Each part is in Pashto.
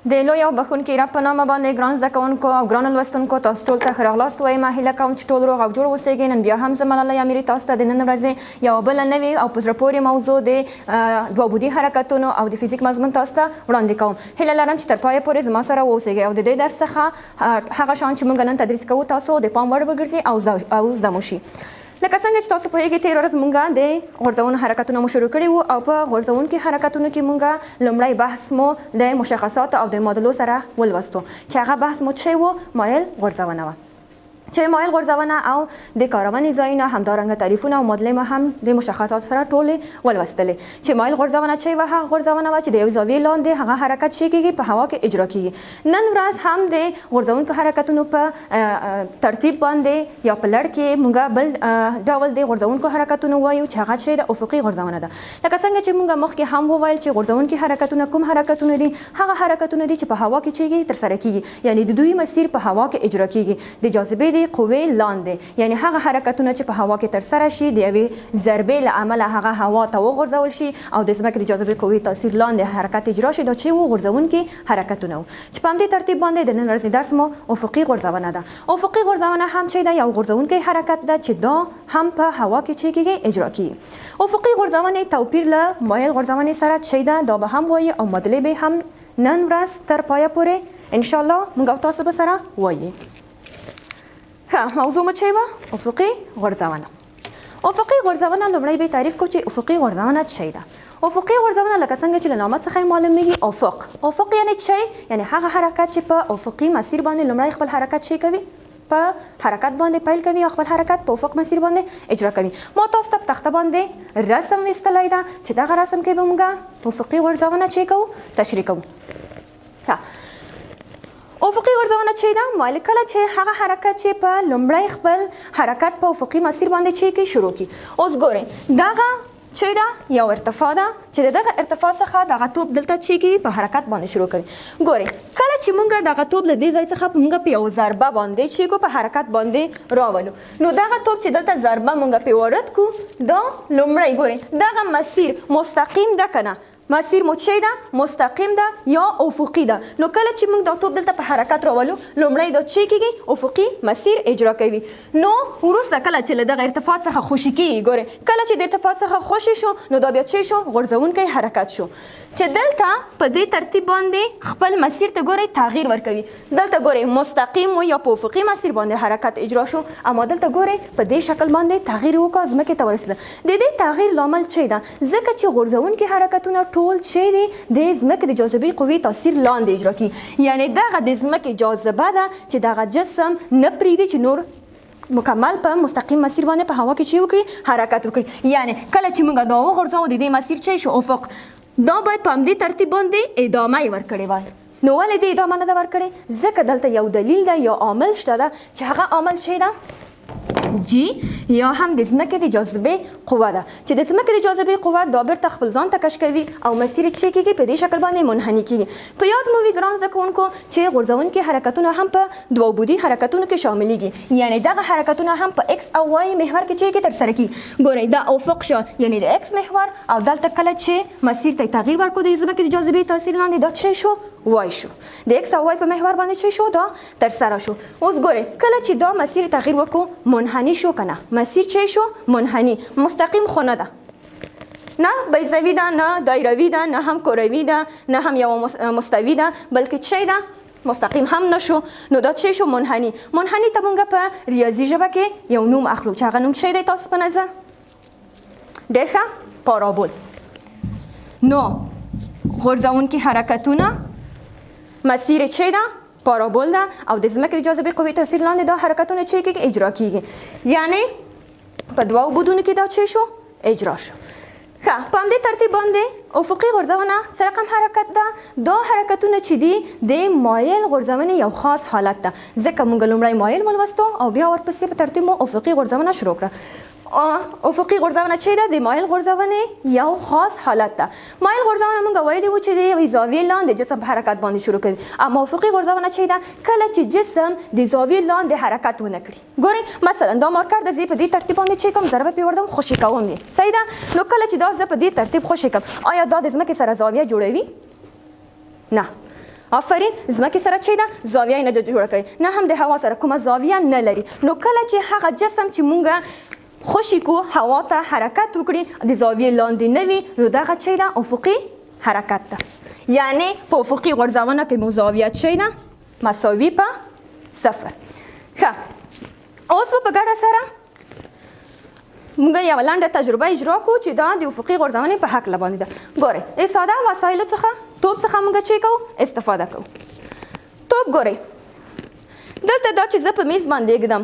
د لوی او بخښونکي رب په نامه باندې ګران زده کوونکو او ګرانو لوستونکو تاسو ټول ته ښه راغلاست وایم. هیله کوم چې ټول روغ او جوړ اوسئ. نن بیا هم زه ملاله امیري تاسو ته د نن ورځې یوه بله نوې او په زړه پورې موضوع د دوه بودي حرکتونو او د فزیک مضمون تاسو ته وړاندې کوم. هیله لرم چې تر پایه پورې زما سره واوسئ او د دې درس څخه هغه شیان چې موږ نن تدریس کوو تاسو د پام وړ وګرځي او زده مو شي. لکه څنګه چې تاسو پوهیږئ تېره ورځ موږ د غورځونو حرکتونه مو شروع کړي وو او په غورځونکي حرکتونو کې موږ لومړی بحث مو د مشخصاتو او د معادلو سره ولوستو چې هغه بحث مو څه و؟ مایل غورځونه وه. چې مایل غورځونه او د کارونې ځایونه همدارنګه تعریفونه او معادلې مو هم د مشخصاتو سره ټولې ولوستلې. چې مایل غورځونه څه وه؟ هغه غورځونه وه چې د یوې زاویې لاندې هغه حرکت څه کېږي؟ په هوا کې اجرا کېږي. نن ورځ هم د غورځونکو حرکتونو په ترتیب باندې یا په لړ کې موږ بل ډول د غورځونکو حرکتونو وایو چې هغه څه د افقي غورځونه ده. لکه څنګه چې موږ مخکې هم وویل چې غورځونکي حرکتونه کوم حرکتونه دي؟ هغه حرکتونه دي چې په هوا کې څه ترسره کېږي، یعنې د دوی مسیر په هوا کې اجرا کېږي د جاذبې قوې لاندې، یعنی هغه حرکتونه چې په هوا کې ترسره شي د یوې ضربې له امله هغه هوا ته وغورځول شي او د ځمکې د جاذبې قوې تاثیر لاندې حرکت اجرا شي. دا چې وو غورځونکي حرکتونه وو چې په همدې ترتیب باندې د نن ورځې درس مو افقي غورځونه ده. افقي غورځونه هم چې ده یو غورځونکی حرکت ده چې دا هم په هوا کې چې کېږي اجرا کېږي. افقي غورځونې توپیر له مایل غورځونې سره چې ده دا به هم وایي او معادلې به هم نن ورځ تر پایه پورې انشاءالله موږ او تاسو به سره وایي. موضوع مو څه وه؟ افقي غورځونه. افقي غورځونه لومړی به تعریف کوو چې افقي غورځونه څه ده. افقي غورځونه لکه څنګه چې له نامه څخه معلومیږي افق یعنی څه؟ یعنی هغه حرکت چې په افقي مسیر باندې لومړی خپل حرکت څه کوي؟ په حرکت باندې پیل کوي او خپل حرکت په افق مسیر باندې اجرا کوي. ما تاسو ته په تخته باندې رسم ویستلی ده چې دغه رسم کې به موږ افقي غورځونه څه کوو؟ تشریح کوو. افقي غورځونه چې ده مایل کله چې هغه حرکت چې په لومړی خپل حرکت په افقي مسیر باندې چې کوي شروع کړي. اوس ګورئ دغه چې ده یو ارتفاع ده چې د دغه ارتفاع څخه دغه توپ دلته چې کوي په حرکت باندې شروع کوي. ګورئ کله چې موږ دغه توپ له دې ځای څخه موږ په یو ضربه باندې چې کوو په حرکت باندې راولو، نو دغه توپ چې دلته ضربه موږ پې وارد کړو دا لومړی ګورئ دغه مسیر مستقیم ده که نه؟ مسیر مو څه ده؟ مستقیم ده یا افقي ده. نو کله چې موږ دا توپ دلته په حرکت راولو لومړی دا څه کېږي؟ افقي مسیر اجرا کوي. نو وروسته کله چې له دغه ارتفاع څخه خوشي کېږي، ګورئ کله چې د ارتفاع څخه خوشي شو نو دا بیا څه شو؟ غورځونکی حرکت شو چې دلته په دې ترتیب باندې خپل مسیر ته ګورئ تغییر ورکوي. دلته ګورئ مستقیم و یا په افقي مسیر باندې حرکت اجرا شو، اما دلته ګورئ په دې شکل باندې تغییر وکړه ځمکې ته ورسېده. د دې تغییر لامل څه ده؟ ځکه چې غورځونکي حرکتونه ټول چې دي د ځمکې د جاذبې قوې تاثیر لاندې اجرا کیږي، یعنی دغه د ځمکې جاذبه ده چې دغه جسم نه پرېږدي چې نور مکمل په مستقیم مسیر باندې په هوا کې چې وکړي حرکت وکړي. یعنی کله چې موږ دا وغورځوو د دې مسیر چې شو افق، دا باید په همدې ترتیب باندې ادامه یې ورکړې وای. نو ولې دې ادامه نه ده ورکړې؟ ځکه دلته یو دلیل ده یا عامل شته ده چې هغه عامل څه ده؟ جی یا هم د ځمکې د جاذبې قوه ده چې د ځمکې د جاذبې قوه دا بیرته خپل ځان ته کش کوي او مسیر یې څه کېږي؟ په دې شکل باندې منحني کېږي. په یاد مو وي ګران زده کوونکو چې غورځونکي حرکتونه هم په دوه بودي حرکتونو کې شاملېږي، یعنی دغه حرکتونه هم په ایکس او وای محور کې چې ترسره کېږي. ګورئ دا افق شو یعنی د ایکس محور او دلته کله چې مسیر ته تغییر ورکړو د ځمکې د جاذبې تاثیر لاندې دا څه شو؟ وای شو. د ایکس او وای په محور باندې څه شو؟ دا ترسره شو. اوس ګورئ کله چې دا مسیر تغییر وکړو منحني شو که نه؟ مسیر څه شو؟ منحني. مستقیم خو نه ده، نه بیضوي ده، نه دایروي ده، نه هم کروي ده، نه هم یو مستوي ده، بلکې څه ده؟ مستقیم هم نشو. نو دا څه شو؟ منحني. منحني ته موږ په ریاضي ژبه کې یو نوم اخلو چې هغه نوم څه دی تاسو په نظر؟ ډېر ښه، پارابول. نو غورځونکي حرکتونه مسیر څه ده؟ پارابول ده او د ځمکې د جاذبې قوې تاثیر لاندې دا حرکتونه چې کېږي اجرا کېږي، یعنی په دوو بودونو کې دا څه شو؟ اجرا شو. ښه په همدې ترتیب باندې افقي غورځونه څه رقم حرکت ده؟ دا حرکتونه چې دي د مایل غورځونې یو خاص حالت ده، ځکه موږ لومړی مایل ولوستو او بیا ورپسې په ترتیب مو افقي غورځونه شروع کړه. افقي غورځونه چې ده د مایل غورځونې یو خاص حالت ده. مایل غورځونه موږ ویلي وو چې د یوې زاویې لاندې جسم په حرکت باندې شروع کوي، اما افقي غورځونه چې ده کله چې جسم د زاویې لاندې حرکت ونه کړي. ګورئ مثلا دا مارکر ده، زه په دې ترتیب باندې چې کوم ضربه پرې وردم خوشې کوم یې، صحیح ده؟ نو کله چې دا زه په دې ترتیب خوشې کوم آیا دا د ځمکې سره زاویه جوړوي؟ نه. آفرین ځمکې سره چې ده زاویه نه جوړه کړې، نه هم د هوا سره کومه زاویه نه لري. نو کله چې هغه جسم چې مونږ خوشي کو هوا ته حرکت وکړي د زاویې لاندې نه وي، نو دغه چې ده افقي حرکت ده. یعنی په افقي غورځونه کې مو زاویه چې ده مساوي په 0. ښه اوس په ګډه سره موږ یوه لنډه تجربه اجرا کړو چې دا د افقي غورځونې په هکله باندې ده. ګورئ د ساده وسایلو څخه توپ څخه موږ چې کوو استفاده کوو. توپ ګورئ دلته دا چې زه په میز باندې ږدم،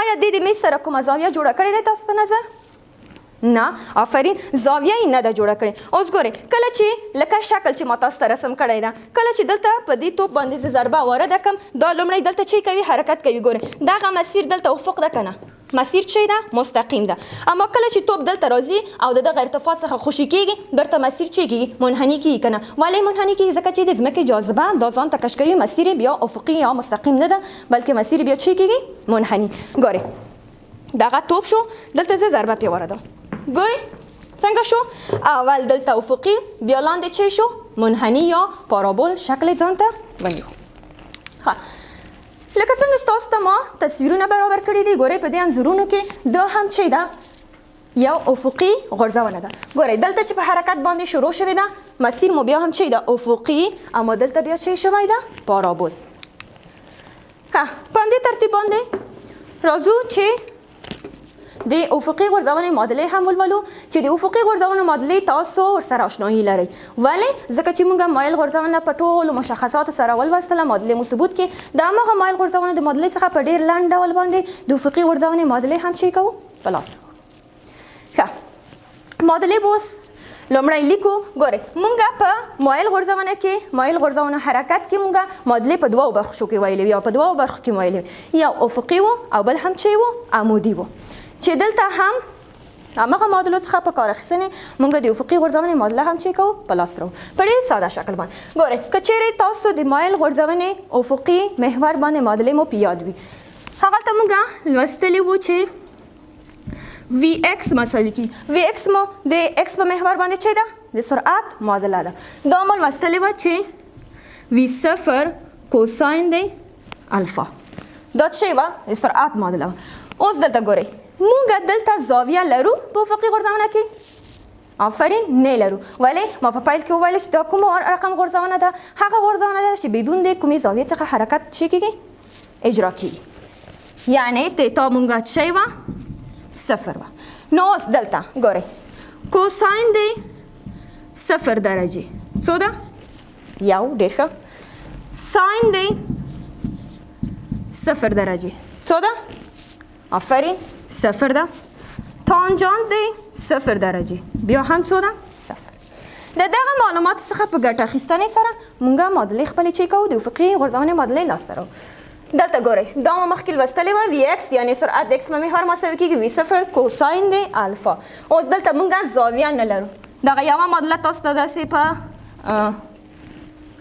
آیا د میز سره کومه زاویه جوړه کړې ده تاسو په نظر؟ نه، آفرین زاویه یې نه ده جوړه کړې. اوس ګورئ کله چې لکه شکل چې ما تاسو ته رسم کړی ده، کله چې دلته په دې توپ باندې زه ضربه وارده کړم، دا لومړی دلته چې کوي حرکت کوي. ګورئ دغه مسیر دلته افق ده که نه؟ مسیر چې ده مستقیم ده. اما کله چې توپ دلته راځي او د دغه ارتفاع څخه خوشي کېږي، درته مسیر چې کېږي منحني کېږي که نه؟ ولې منحني کېږي؟ ځکه چې د ځمکې جاذبه دا ځان ته کش کوي، مسیر یې بیا افقي یا مستقیم نه ده بلکې مسیر یې بیا چې کېږي منحني. ګورئ دغه توپ شو، دلته زه ضربه پرې واردوم. ګورئ څنګه شو؟ اول دلته افقي، بیا لاندې چې شو منحني یا پارابول شکل ځان ته ونیو. ښه لکه څنګه چې تاسو ته ما تصویرونه برابر کړي دي، ګورئ په دې انځورونو کې دا هم چې ده یو افقي غورځونه ده. ګورئ دلته چې په حرکت باندې شروع شوې ده، مسیر مو بیا هم چې ده افقي، اما دلته بیا چې شوی ده پارابول. ښه په همدې ترتیب باندې راځو چې د افقي غورځونې معادلې هم ولولو چې د افقي غورځونې معادلې تاسو ورسره اشنایي لرئ. ولې؟ ځکه چې موږ مایل غورځونه په ټولو مشخصاتو سره ولوستله، معادلې مو ثبوت کې د هماغه مایل غورځونې د معادلې څخه په ډېر لنډ ډول باندې د افقي غورځونې معادلې هم چې کوو په لاس. ښه معادلې به اوس لومړی لیکو. ګورئ موږ په مایل غورځونه کې مایل غورځونه حرکت کې موږ معادلې په دوو برخو کې ویلې وي، یا په دوو برخو کې ویلې، یو افقي و او بل هم چې و عمودي و. چې دلته هم هماغه معادلو څخه په کار اخیستنې موږ د افقي غورځونې معادله هم چې کوو په لاس راوړو په ډېر ساده شکل باندې. ګورئ که چیرې تاسو د مایل غورځونې افقي محور باندې معادلې مو په یاد وي، هغلته موږ لوستلي وو چې وي ایکس مساوي کېږي. وي ایکس مو د ایکس په محور باندې چې ده د سرعت معادله ده. دا مو لوستلې وه چې وي صفر کوساین دی الفا، دا چې وه د سرعت معادله وه. اوس دلته ګورئ مونږ دلته زاویه لرو په افقي غورځونه کې؟ آفرین نه لرو. ولې؟ ما په پیل کې وویل چې دا کوم رقم غورځونه ده؟ هغه غورځونه ده چې بدون د کومې زاویې څخه حرکت چې کېږي اجرا کېږي، یعنې تیتا مونږ چې وه 0 وه. نو اوس دلته ګورئ کوساین دی 0 درجې څو ده؟ یو. ډېر ښه. ساین دی 0 درجې څو ده؟ آفرین 0 ده. تانجانت دی 0 درجې بیا هم څو ده؟ 0. د دغه معلوماتو څخه په ګټه اخیستنې سره موږ معادلې خپلې چې کوو د افقي غورځونې معادلې لاسته راوړو. دلته ګورئ دا مو مخکې لوستلې وه، وي ایکس یعنې سرعت د ایکس په محور مساوي کېږي وي صفر کوساین دی الفا. اوس دلته موږ زاویه نه لرو. دغه یوه معادله تاسو ته داسې په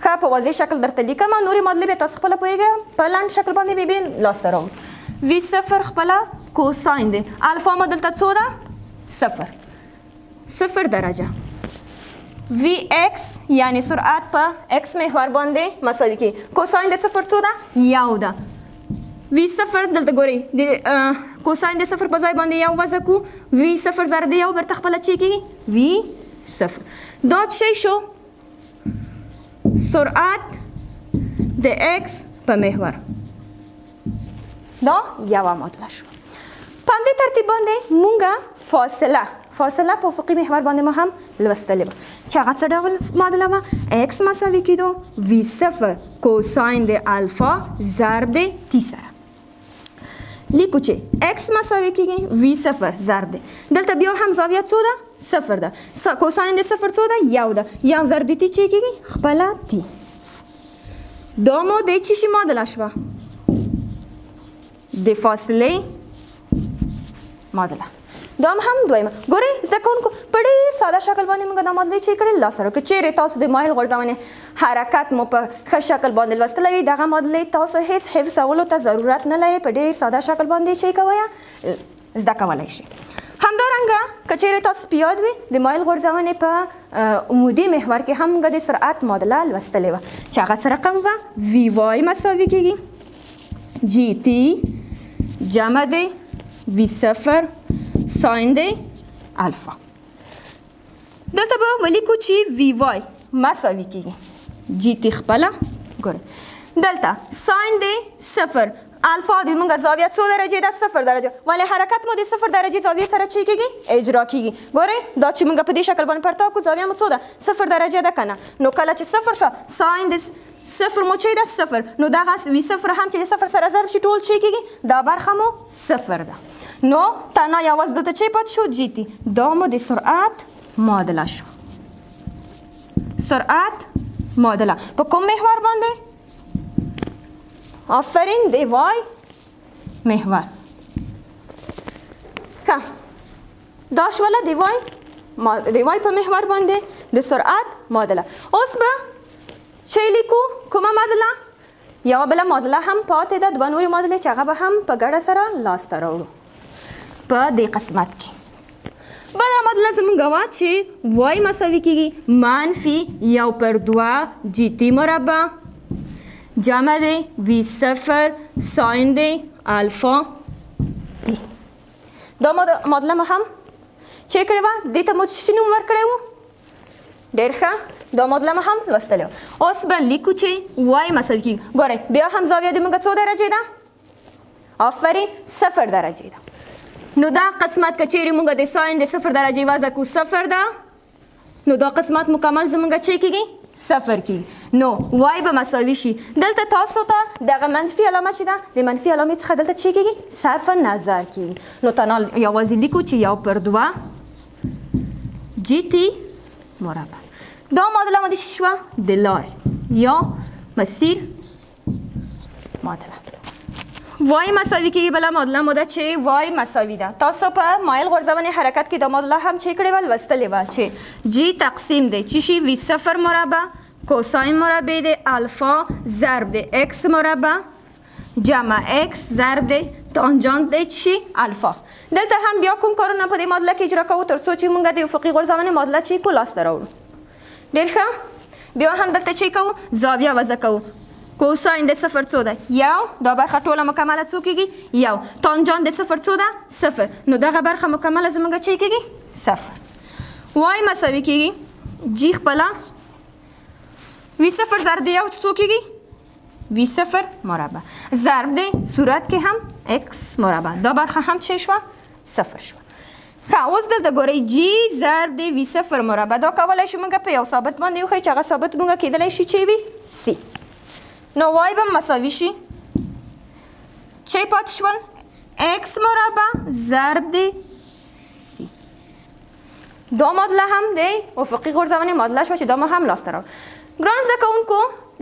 ښه په واضح شکل درته لیکم، نورې معادلې بیا تاسو خپله پوهېږئ په لنډ شکل باندې بیا لاسته راوړو. وي صفر خپله کوساین دی، الفا مو دلته څو ده؟ 0 درجه. وی ایکس یعنی سرعت په ایکس محور باندې مساوي کېږي. کوساین د 0 څو ده؟ یو ده. وی 0 دلته ګورئ د کوساین د 0 په ځای باندې یو وضع کړو، وی 0 ضرب د یو بیرته خپله چې کېږي وی 0. دا څه شو؟ سرعت د ایکس په محور. دا یوه معادله شوه. په همدې ترتیب باندې مونږ فاصله په افقي محور باندې مو هم لوستلې وه چې هغه څه ډول معادله وه؟ ایکس مساوي کېدو وي صفر کوساین د الفا ضرب د تی سره. لیکو چې ایکس مساوي کېږي وي صفر ضرب دی. دلته بیا هم زاویه څو ده؟ 0 ده. کوساین د 0 څو ده؟ یو ده. یو ضرب د تی چې کېږي خپله تی. دا مو د چی شي معادله شوه؟ د فاصلې معادله. دا هم دویمه. ګورئ زده کوونکو په ډېر ساده شکل باندې موږ دا معادلې چې کړې لاسته راوړو. که چیرې تاسو د مایل غورځونې حرکت مو په ښه شکل باندې لوستلی وي، دغه معادلې تاسو هیڅ حفظولو ته ضرورت نه لري، په ډېر ساده شکل باندې چې کوئ زده کولی شئ. همدارنګه که چیرې تاسو په یاد وي د مایل غورځونې په عمودي محور کې هم موږ د سرعت معادله لوستلې وه چې هغه څه رقم وه وی وای مساوي کېږي جی تی جمع دی وی صفر ساین دی الفا. دلته به ولیکو چې وی وای مساوي کېږي جی تی خپله ګورئ دلته ساین دی صفر الفا د موږ زاویه څو درجې ده 0 درجه ولې حرکت مو د 0 درجې زاویې سره چی کېږي اجرا کېږي ګورئ دا چې موږ په دې شکل باندې پرتاو کړو زاویه مو څو ده 0 درجه ده که نه نو کله چې 0 شو ساین د 0 مو چې ده 0 نو دغه وي 0 هم چې د 0 سره ضرب شي ټول چی کېږي دا برخه مو 0 ده نو تنها یوازې دلته چی پاتې شو جی تی دا مو د سرعت معادله شو سرعت معادله په کوم محور باندې آفرین دی وای محور که دا شوله دی وای په محور باندې د سرعت معادله. اوس به چې لیکو کومه معادله یوه بله معادله هم پاتې ده دوه نورې معادلې چې هغه به هم په ګډه سره لاسته راوړو په دې قسمت کې. بله معادله زموږ وه چې وای مساوي کېږي منفي 1/2 جی تی مربع جمع دی وی صفر ساین دی الفا دی. دا معادله مو هم چې کړې وه دې ته مو څه نوم ورکړی و ډېر ښه دا معادله مو هم لوستلې وه. اوس به لیکو چې وای مساوي کېږي ګورئ بیا هم زاویه د موږ څو درجې ده آفرین 0 درجې ده نو دا قسمت که چیرې موږ د ساین د 0 درجې وضع کړو 0 ده نو دا قسمت مکمل زموږ چې کېږي 0 کېږي نو وای به مساوي شي دلته تاسو ته دغه منفي علامه چې ده د منفي علامې څخه دلته چې کېږي صرف نظر کېږي نو تنها یوازې لیکو چې 1/2 جی تی مربع. دا معادله مو د څه شوه د لارې یا مسیر معادله. وای مساوي کېږي بله معادله مو ده چې وای مساوي ده تاسو په مایل غورځونې حرکت کې دا معادله هم چې کړې وه لوستلې وه چې جی تقسیم دی چې شي وی صفر مربع کوساین مربع دی الفا ضرب دی اکس مربع جمع اکس ضرب دی تانجانت دی چې شي الفا. دلته هم بیا کوم کارونه په دې معادله کې اجرا کوو تر څو چې موږ د افقي غورځونې معادله چې کو لاسته راوړو. ډېر ښه بیا هم دلته چې کوو زاویه وضع کوو کوساین د 0 څو ده یو دا برخه ټوله مکمله څو کېږي یو تانجانت د 0 څو ده 0 نو دغه برخه مکمله زموږ چې کېږي 0 وای مساوي کېږي جی خپله وی 0 ضرب د یو څو کېږي وی 0 مربع ضرب د صورت کې هم اکس مربع دا برخه هم چې شوه 0 شوه. ښه اوس دلته ګورئ جی ضرب د وی 0 مربع دا کولی شو موږ په یو ثابت باندې وښیو چې هغه ثابت موږ کېدلی شي چې وي سی نو وای به مساوي شي چې پاتې شول اکس مربع ضرب د سی. دا معادله هم د افقي غورځونې معادله شوه چې دا مو هم لاسته راوړو. ګرانو زده کوونکو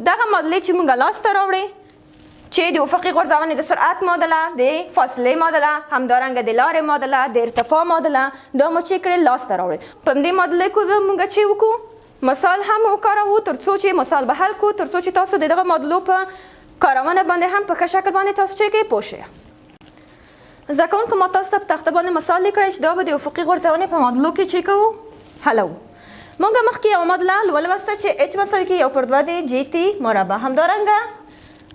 دغه معادلې چې موږ لاسته راوړې چې د افقي غورځونې د سرعت معادله د فاصلې معادله همدارنګه د لارې معادله د ارتفاع معادله دا مو چې کړې لاسته راوړې. په دې معادلې کې به موږ چې وکړو مثال هم وکاروو تر څو چې مثال به حل کړو تر څو چې تاسو د دغه معادلو په کارونه باندې هم په ښه شکل باندې تاسو چې کې پوه شئ. زده کوونکو ما تاسو ته په تخته باندې مثال لیکلی چې دا به د افقي غورځونې په معادلو کې چې کوو حلوو. موږ مخکې یوه معادله ولوسته چې اچ مساوي کېږي 1/2 د جی تی مربع همدارنګه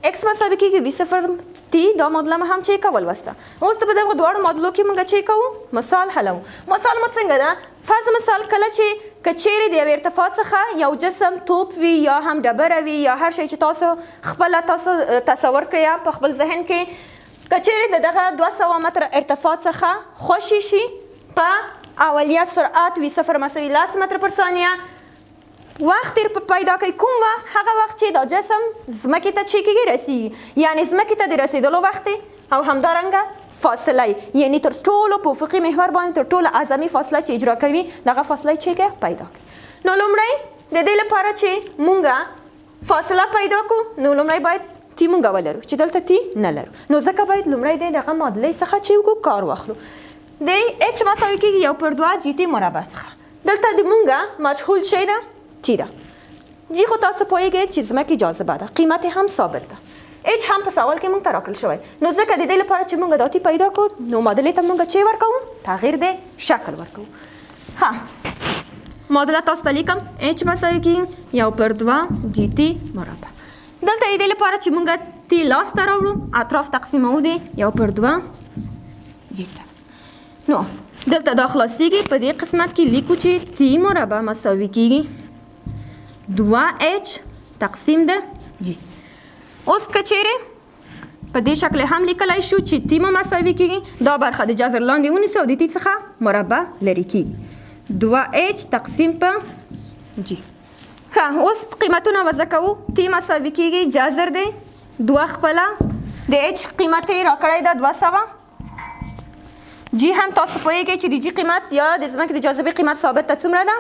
اکس مساوي کېږي وي 0 تی دا معادله مو هم چې کا ولوسته. اوس ته په دغه دواړو معادلو کې موږ چې کوو مثال حلوو. مثال مو څنګه ده فرض مثال کله چې که چیرې د یوې ارتفاع څخه یو جسم توپ وي یا هم ډبره وي یا هر شی چې تاسو خپله تاسو تصور کړئ په خپل ذهن کې که چیرې د دغه 200 متره ارتفاع څخه خوشي شي په اولیه سرعت وي 0 مساوي 10 متر پر ثانیه وخت پیدا کوي کوم وخت هغه وخت چې دا جسم ځمکې ته چې کېږي رسیږي یعنې ځمکې ته د رسېدلو وخت او همدارنګه فاصله یعنی تر ټولو په افقي محور باندې تر ټولو اعظمي فاصله چې اجرا کوي دغه فاصله چې پیدا کوي. نو لومړی د دې لپاره چې مونږ فاصله پیدا کړو نو لومړی باید تی مونږ ولرو چې دلته تی نه لرو نو ځکه باید لومړی د دغه معادلې څخه چې وکړو کار واخلو. د اچ مساوي کېږي 1/2 جی تی مربع څخه دلته د مونږ مجهول شی ده تی ده جی خو تاسو پوهیږئ چې ځمکې جاذبه ده قیمت هم ثابت ده اچ هم په سوال کې مونږ ته راکړل شوی نو ځکه د دې لپاره چې مونږ دا تی پیدا کړو نو معادلې ته مونږ چې ورکوو تغییر د شکل ورکوو. ها معادله تاسو ته لیکم h مساوي کېږي 1/2 GT مربع. دلته د دې لپاره چې موږ تی لاسته راوړو اطراف تقسیموو د 1/2 G7. نو دلته دا خلاصیږي. په دې قسمت کې لیکو چې تی مربع مساوي کېږي 2h تقسیم د G. اوس که چیرې په دې شکل هم لیکلی شو چې تی مساوي کېږي دا برخه د جذر لاندې ونیسو او د تی څخه مربع لرې کېږي 2h تقسیم په G. ښه اوس قیمتونه وضع کوو. تی مساوي کېږي جذر دی 2 خپله د h قیمت یې راکړی ده 200. جی هم تاسو پوهیږئ چې د جی قیمت یا د ځمکې د جاذبې قیمت ثابت ته څومره ده؟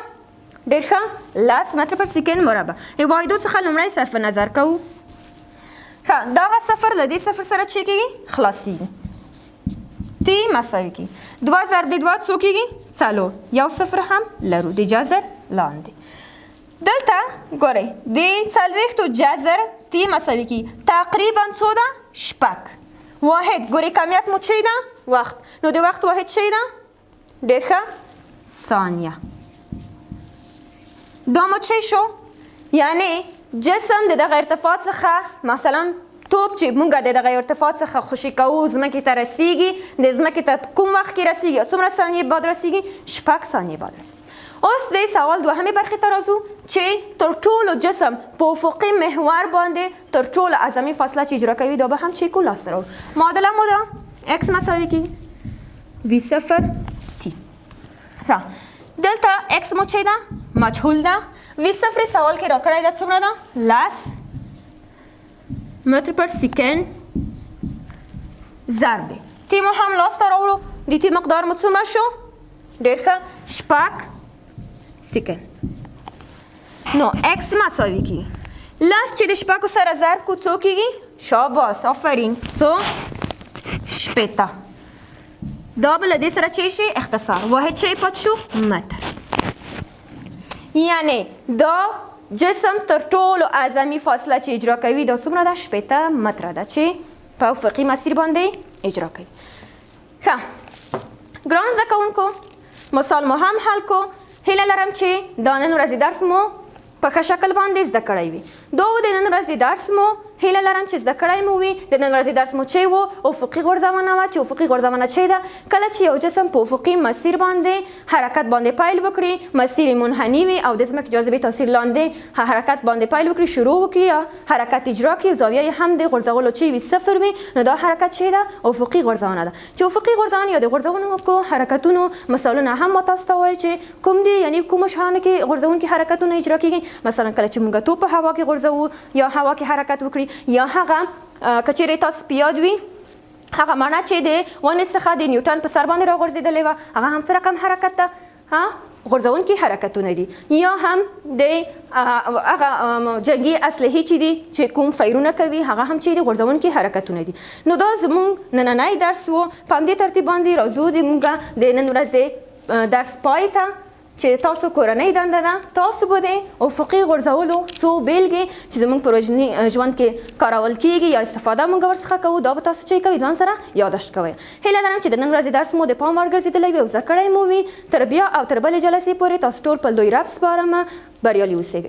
ډېر ښه 10 متر پر سیکنډ مربع. واحدو څخه لومړی صرف نظر کوو. ښه دغه صفر له دې صفر سره چې کېږي خلاصیږي. تی مساوي کېږي 2 ضرب د 2 څو کېږي 4. یو صفر هم لرو د جذر لاندې. دلته ګورئ د 40 جذر تی مساوي کېږي تقریبا څو ده 6. واحد ګورئ کمیت مو چی ده وخت. نو د وخت واحد چی ده ډېر ښه ثانیه. دا مو چی شو یعنی جسم د دغه ارتفاع څخه مثلا توپ چې موږ د دغه ارتفاع څخه خوشي کوو ځمکې ته رسیږي د ځمکې ته کوم وخت کې رسیږي او څومره ثانیې بعد رسیږي 6 ثانیې بعد رسیږي. اوس د سوال دوهمې برخې ته راځو چې تر ټولو جسم په افقي محور باندې تر ټولو اعظمي فاصله چې اجرا کوي دا به هم چې کو لاسته راوړو. معادله مو ده x مساوي کېږي v0 t. ښه دلته x مو چې ده مجهول ده. v0 سوال کې راکړی ده څومره ده 10 متر پر سیکنډ ضرب تی مو هم لاسته راوړو. د تی مقدار مو څومره شو ډېر ښه 6 سیکنډ. نو x مساوي کېږي لس چې د 6 سره ضرب کو څو کېږي شاباس آفرین څو 60. دا به له دې سره چې شي اختصار واحد چې پات شو متر. یعنی دا جسم تر ټولو اعظمي فاصله چې اجرا کوي دا څومره ده 60 متره ده چې په افقي مسیر باندې اجرا کوي. ښه ګران زده کوونکو مثال مو هم حل کو. هیله لرم چې دا نن ورځې درس مو په ښه شکل باندې زده کړی وي. دا و د نن ورځې درس مو هیله لرم چې زده کړی مو وي. د نن ورځې درس مو چې و افقي غورځونه وه چې افقي غورځونه چې ده کله چې یو جسم په افقي مسیر باندې حرکت باندې پیل وکړي مسیر یې منحني وي او د ځمکې جاذبې تاثیر لاندې حرکت باندې پیل وکړي شروع وکړي یا حرکت اجرا کړي زاویه یې هم د غورځولو چې وي 0 وي نو دا حرکت چې ده افقي غورځونه ده. چې افقي غورځونه یا د غورځونکو حرکتونو مثالونه هم ما تاسو ته وایي چې کوم دي یعنی کومو شیانو کې غورځونکي حرکتونه اجرا کېږي. مثلا کله چې موږ توپ په هوا کې غورځوو یا هوا کې حرکت وکړي یا هغه که چیرې تاسو په یاد وي هغه مڼه چې د ونې څخه د نیوټن په سر باندې راغورځېدلې وه هغه هم څه رقم حرکت ده غورځونکي حرکتونه دي. یا هم د هغه جنګي اسلحې چې دي چې کوم فیرونه کوي هغه هم چې دي غورځونکي حرکتونه دي. نو دا زموږ نننی درس و. په همدې ترتیب باندې راځو د موږ د نن ورځې درس پای ته چې تاسو کورنۍ دنده ده تاسو به د افقي غورځولو څو بیلګې چې زموږ په ورځني ژوند کې کارول کیږي یا استفاده موږ ورڅخه کوو دا به تاسو چې کوئ ځان سره یادداشت کوئ. هیله لرم چې د نن ورځې درس مو د پام وړ ګرځېدلی وي او زده کړی مو وي. تر بیا او تر بلې جلسې پورې تاسو ټول په لوی رب سپارم. بریالي اوسئ.